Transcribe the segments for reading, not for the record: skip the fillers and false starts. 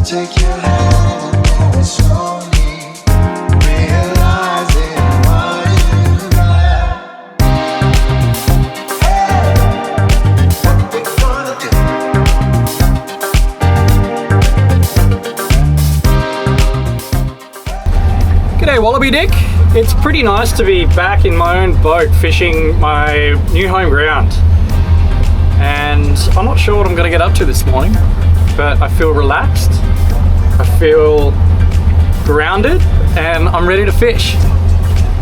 Take your hand and move it slowly, realizing what you got. Hey, what we gonna do? G'day Wallaby Dick. It's pretty nice to be back in my own boat fishing my new home ground. And I'm not sure what I'm going to get up to this morning, but I feel relaxed, I feel grounded, and I'm ready to fish.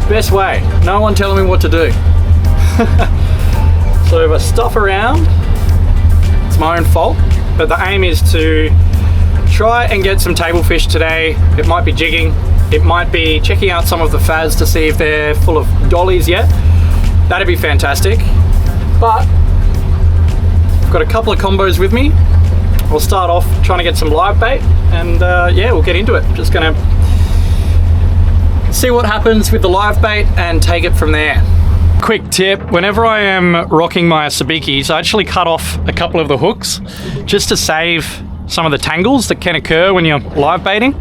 Best way, no one telling me what to do. So if I stop around, it's my own fault, but the aim is to try and get some table fish today. It might be jigging, it might be checking out some of the fads to see if they're full of dollies yet. That'd be fantastic. But I've got a couple of combos with me. We'll start off trying to get some live bait, and yeah, we'll get into it. Just gonna see what happens with the live bait and take it from there. Quick tip, whenever I am rocking my sabikis, I actually cut off a couple of the hooks just to save some of the tangles that can occur when you're live baiting.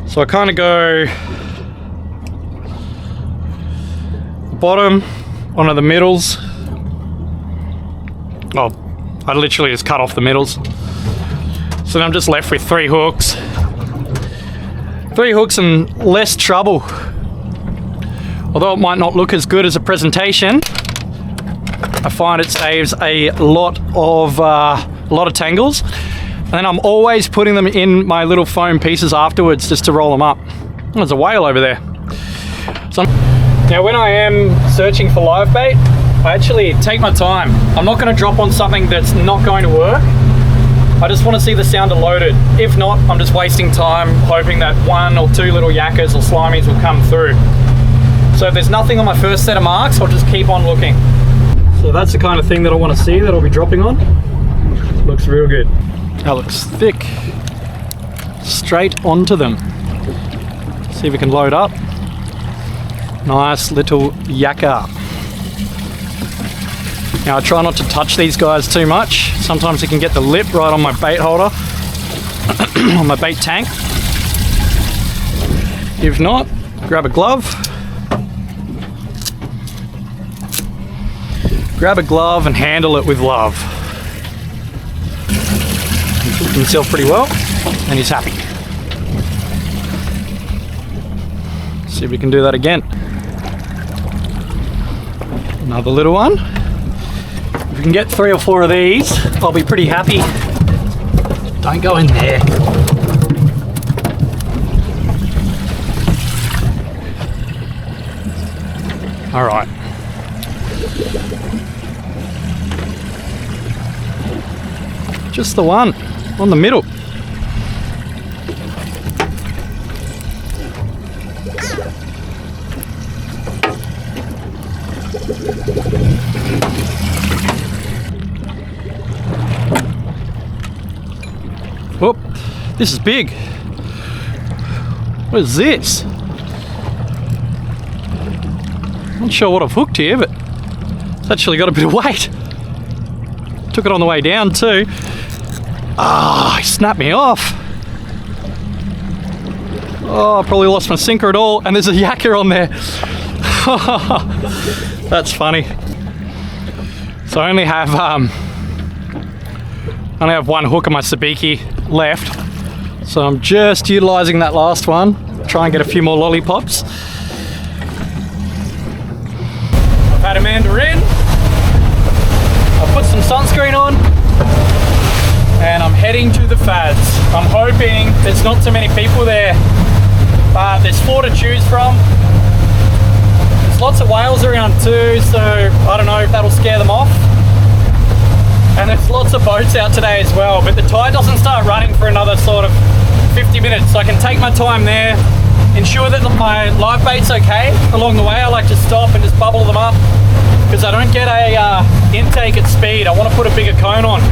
So I kind of go bottom onto the middles. Oh, I literally just cut off the middles. So then I'm just left with 3 hooks. 3 hooks and less trouble. Although it might not look as good as a presentation, I find it saves a lot of tangles. And then I'm always putting them in my little foam pieces afterwards just to roll them up. There's a whale over there. So now when I am searching for live bait, I actually take my time. I'm not going to drop on something that's not going to work. I just want to see the sounder loaded. If not, I'm just wasting time hoping that 1 or 2 little yakkers or slimies will come through. So if there's nothing on my first set of marks, I'll just keep on looking. So that's the kind of thing that I want to see that I'll be dropping on. Looks real good. That looks thick. Straight onto them. See if we can load up. Nice little yakka. Now I try not to touch these guys too much. Sometimes it can get the lip right on my bait holder, on my bait tank. If not, grab a glove. Grab a glove and handle it with love. He cooked himself pretty well, and he's happy. See if we can do that again. Another little one. If we can get 3 or 4 of these, I'll be pretty happy. Don't go in there. All right. Just the one on the middle. Oh, this is big. What is this? Not sure what I've hooked here, but it's actually got a bit of weight. Took it on the way down too. Ah, he snapped me off. Oh, I probably lost my sinker at all, and there's a yakka on there. That's funny. So I only have 1 hook on my sabiki left, so I'm just utilizing that last one. Try and get a few more lollipops. I've had Amanda in. I've put some sunscreen on, and I'm heading to the fads. I'm hoping there's not too many people there, but there's 4 to choose from. There's lots of whales around too, so I don't know if that'll scare them off. And there's lots of boats out today as well, but the tide doesn't start running for another sort of 50 minutes, so I can take my time there, ensure that my live bait's okay. Along the way I like to stop and just bubble them up, because I don't get a intake at speed. I want to put a bigger cone on.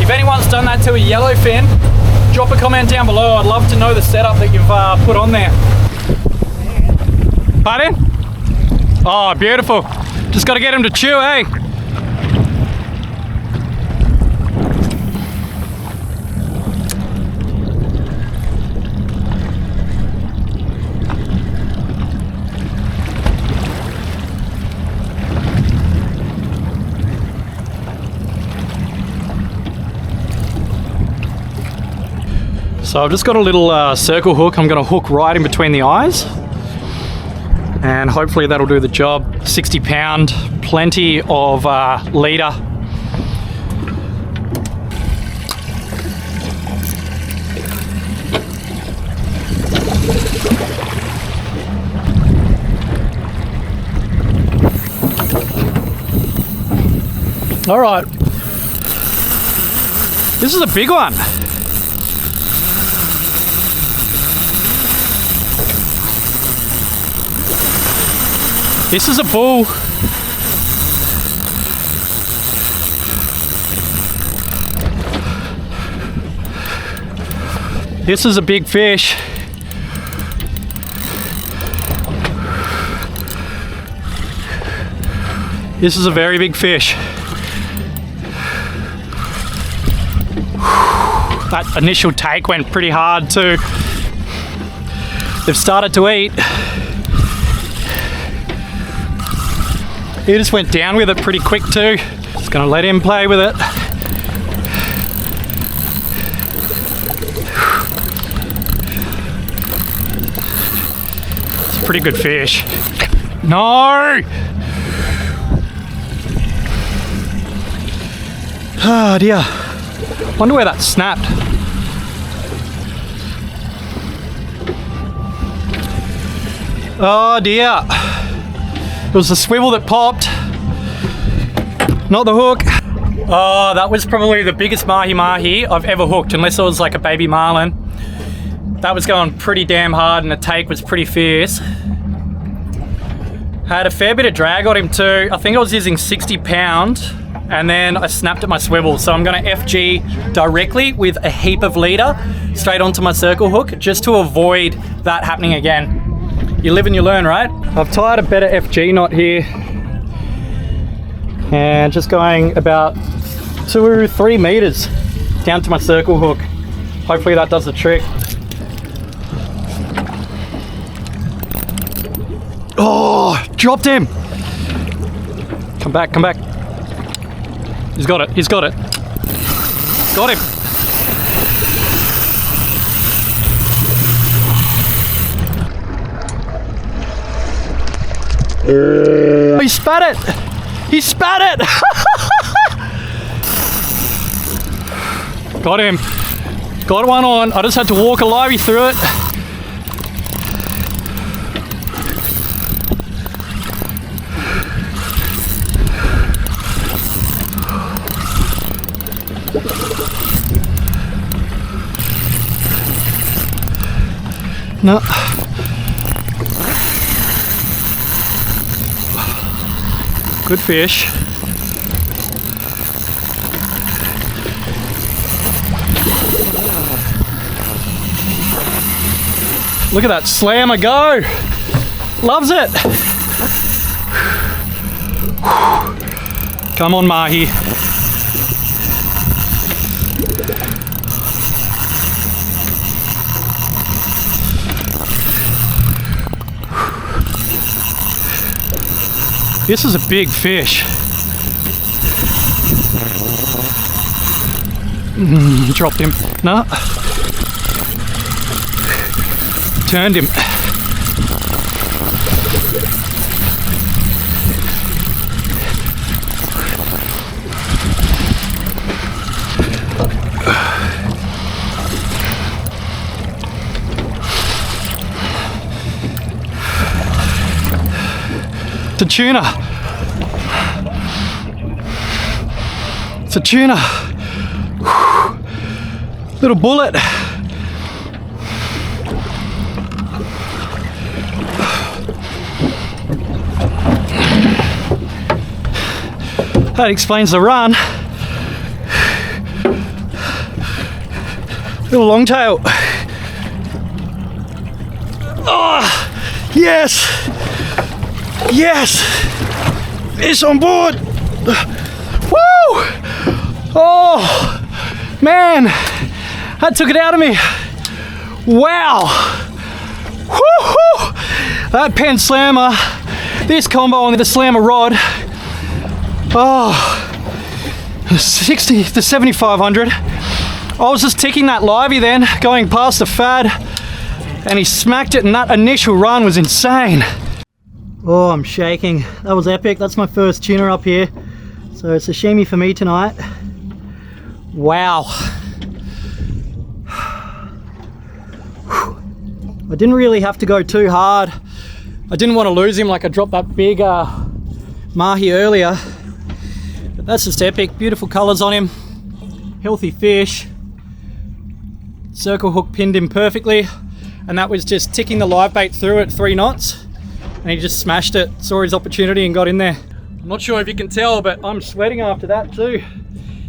If anyone's done that to a yellowfin, drop a comment down below. I'd love to know the setup that you've put on there. Pardon? Oh, beautiful. Just got to get him to chew, eh? So I've just got a little circle hook. I'm going to hook right in between the eyes, and hopefully that'll do the job. 60 pound, plenty of leader. All right, this is a big one. This is a bull. This is a big fish. This is a very big fish. That initial take went pretty hard too. They've started to eat. He just went down with it pretty quick too. Just gonna let him play with it. It's a pretty good fish. No! Oh dear. Wonder where that snapped. Oh dear. It was the swivel that popped, not the hook. Oh, that was probably the biggest mahi mahi I've ever hooked, unless it was like a baby marlin. That was going pretty damn hard and the take was pretty fierce. Had a fair bit of drag on him too. I think I was using 60 pound, and then I snapped at my swivel. So I'm gonna FG directly with a heap of leader straight onto my circle hook, just to avoid that happening again. You live and you learn, right? I've tied a better FG knot here and just going about 2 or 3 meters down to my circle hook. Hopefully that does the trick. Oh, dropped him. Come back, come back. He's got it, he's got it. Got him. He spat it! He spat it! Got him. Got one on. I just had to walk a livey through it. No. Good fish. Look at that slammer go. Loves it. Come on, Mahi. This is a big fish. Dropped him. No. Turned him. It's a tuna. It's a tuna. Little bullet. That explains the run. Little longtail. Oh, yes. Yes! Fish on board! Woo! Oh, man! That took it out of me. Wow! Woo-hoo! That pen slammer, this combo on the slammer rod. Oh, 60 to 7,500. I was just ticking that livey then, going past the fad, and he smacked it, and that initial run was insane. Oh, I'm shaking. That was epic. That's my first tuna up here. So it's a sashimi for me tonight. Wow. I didn't really have to go too hard. I didn't want to lose him like I dropped that big mahi earlier. But that's just epic. Beautiful colours on him. Healthy fish. Circle hook pinned him perfectly. And that was just ticking the live bait through at 3 knots. And he just smashed it. Saw his opportunity and got in there. I'm not sure if you can tell, but I'm sweating after that too.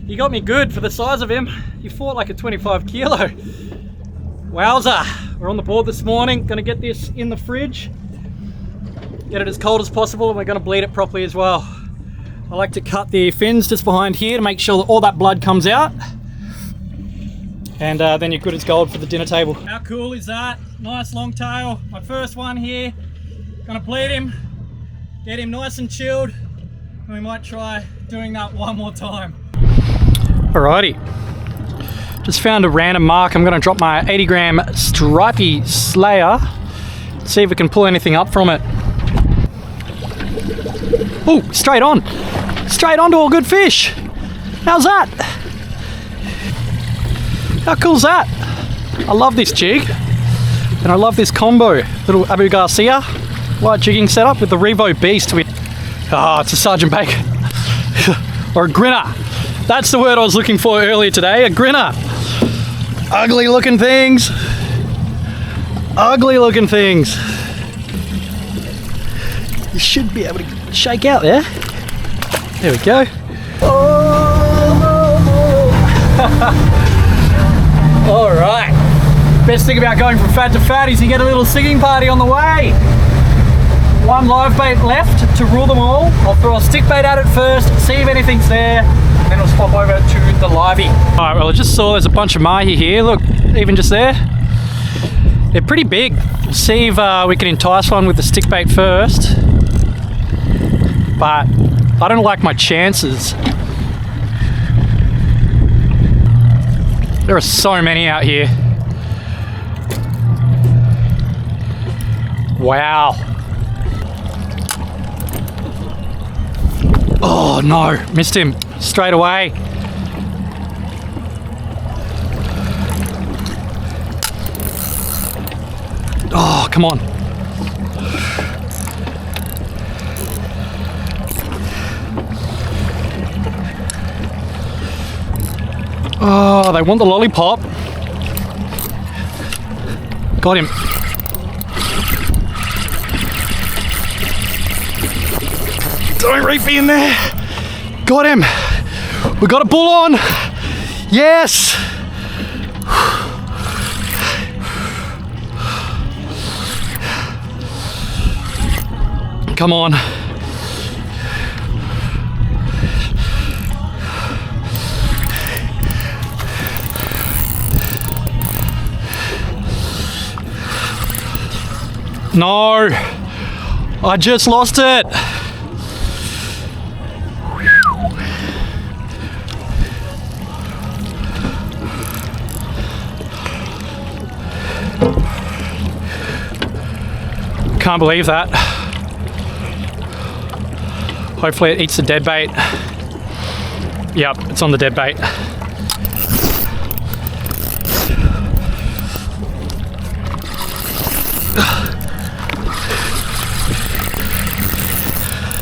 He got me good for the size of him. He fought like a 25 kilo. Wowza. We're on the board this morning. Gonna get this in the fridge. Get it as cold as possible, and we're gonna bleed it properly as well. I like to cut the fins just behind here to make sure that all that blood comes out. And then you're good as gold for the dinner table. How cool is that? Nice long tail. My first one here. Gonna bleed him, get him nice and chilled, and we might try doing that one more time. Alrighty, just found a random mark. I'm gonna drop my 80 gram stripey slayer, see if we can pull anything up from it. Oh, straight onto a good fish. How's that? How cool's that? I love this jig, and I love this combo. Little Abu Garcia light jigging setup with the Revo beast. It's a Sergeant Bacon. Or a grinner. That's the word I was looking for earlier today, a grinner. Ugly looking things. Ugly looking things. You should be able to shake out there. There we go. All right. Best thing about going from fat to fat is you get a little singing party on the way. One live bait left to rule them all. I'll throw a stick bait at it first, see if anything's there, and then we'll swap over to the livey. Alright, well I just saw there's a bunch of mahi here. Look, even just there. They're pretty big. We'll see if we can entice one with the stick bait first. But I don't like my chances. There are so many out here. Wow. Oh no, missed him straight away. Oh, come on. Oh, they want the lollipop. Got him. Don't reef me in there. Got him. We got a bull on. Yes. Come on. No, I just lost it. Can't believe that. Hopefully it eats the dead bait. Yep, it's on the dead bait.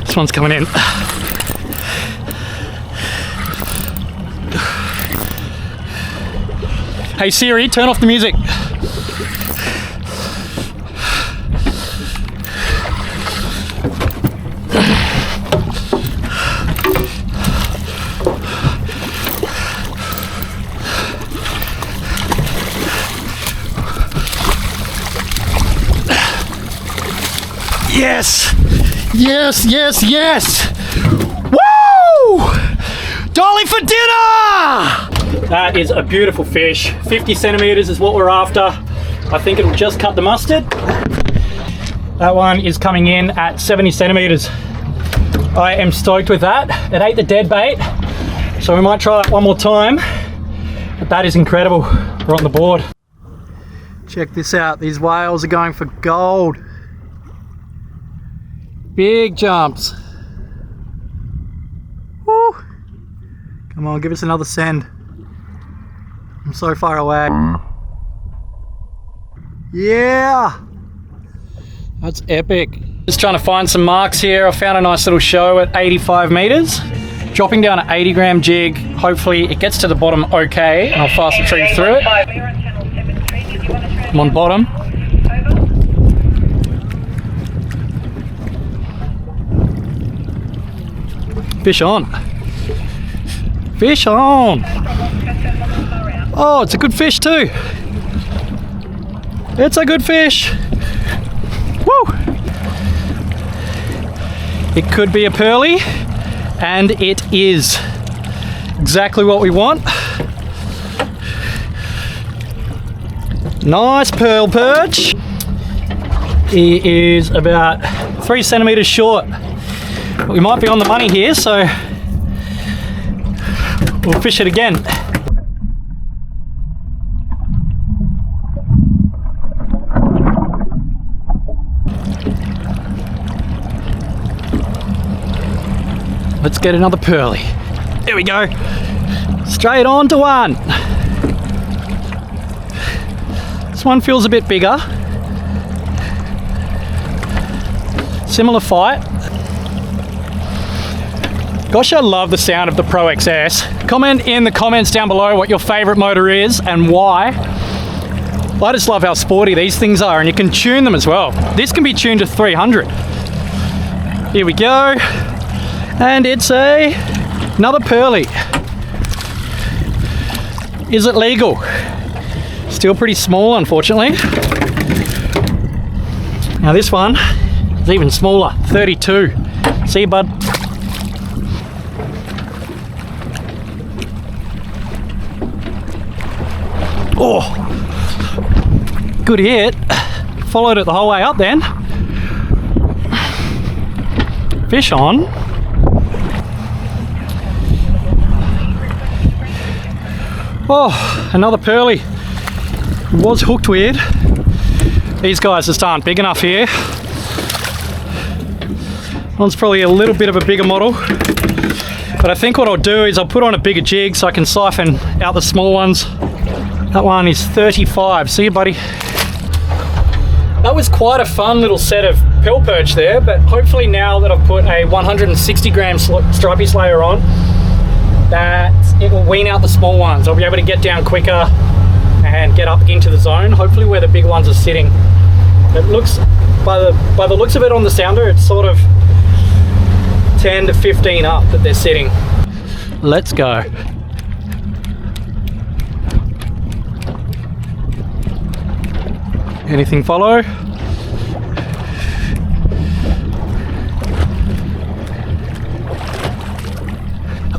This one's coming in. Hey Siri, turn off the music. Yes! Yes, yes, yes! Woo! Dolly for dinner! That is a beautiful fish. 50 centimeters is what we're after. I think it'll just cut the mustard. That one is coming in at 70 centimeters. I am stoked with that. It ate the dead bait, so we might try that one more time. But that is incredible. We're on the board. Check this out. These whales are going for gold. Big jumps. Woo. Come on, give us another send. I'm so far away. Yeah! That's epic. Just trying to find some marks here. I found a nice little show at 85 meters. Dropping down an 80 gram jig. Hopefully it gets to the bottom okay, and I'll fast retrieve through it. I'm on bottom. Fish on. Fish on. Oh, it's a good fish too. It's a good fish. Woo! It could be a pearly, and it is. Exactly what we want. Nice pearl perch. He is about 3 centimeters short. We might be on the money here, so we'll fish it again. Let's get another pearly. There we go. Straight on to one. This one feels a bit bigger. Similar fight. Gosh, I love the sound of the Pro XS. Comment in the comments down below what your favorite motor is and why. I just love how sporty these things are, and you can tune them as well. This can be tuned to 300. Here we go. And it's another pearly. Is it legal? Still pretty small, unfortunately. Now this one is even smaller, 32. See you, bud. Oh, good hit. Followed it the whole way up then. Fish on. Oh, another pearly. Was hooked weird. These guys just aren't big enough here. One's probably a little bit of a bigger model. But I think what I'll do is I'll put on a bigger jig so I can siphon out the small ones. That one is 35. See you, buddy. That was quite a fun little set of pill perch there, but hopefully now that I've put a 160 gram stripey slayer on, that it will wean out the small ones. I'll be able to get down quicker and get up into the zone, hopefully where the big ones are sitting. It looks, by the looks of it on the sounder, it's sort of 10 to 15 up that they're sitting. Let's go. Anything follow?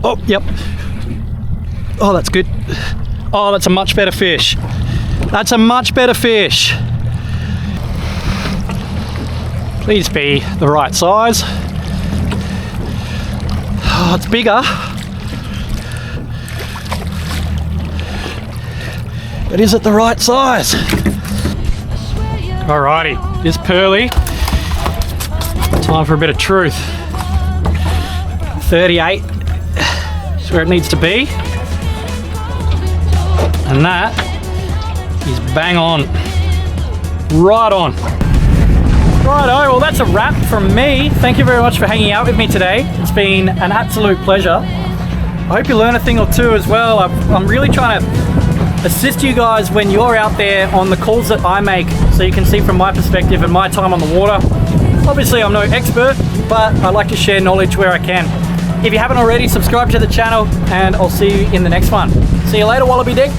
Oh, yep. Oh, that's good. Oh, that's a much better fish. That's a much better fish. Please be the right size. Oh, it's bigger. But is it the right size? Alrighty, this pearly. Time for a bit of truth. 38 is where it needs to be. And that is bang on. Right on. Righto, well that's a wrap from me. Thank you very much for hanging out with me today. It's been an absolute pleasure. I hope you learn a thing or two as well. I'm really trying to assist you guys when you're out there on the calls that I make, so you can see from my perspective and my time on the water. Obviously I'm no expert, but I like to share knowledge where I can. If you haven't already, subscribe to the channel and I'll see you in the next one. See you later, Wallaby Dick.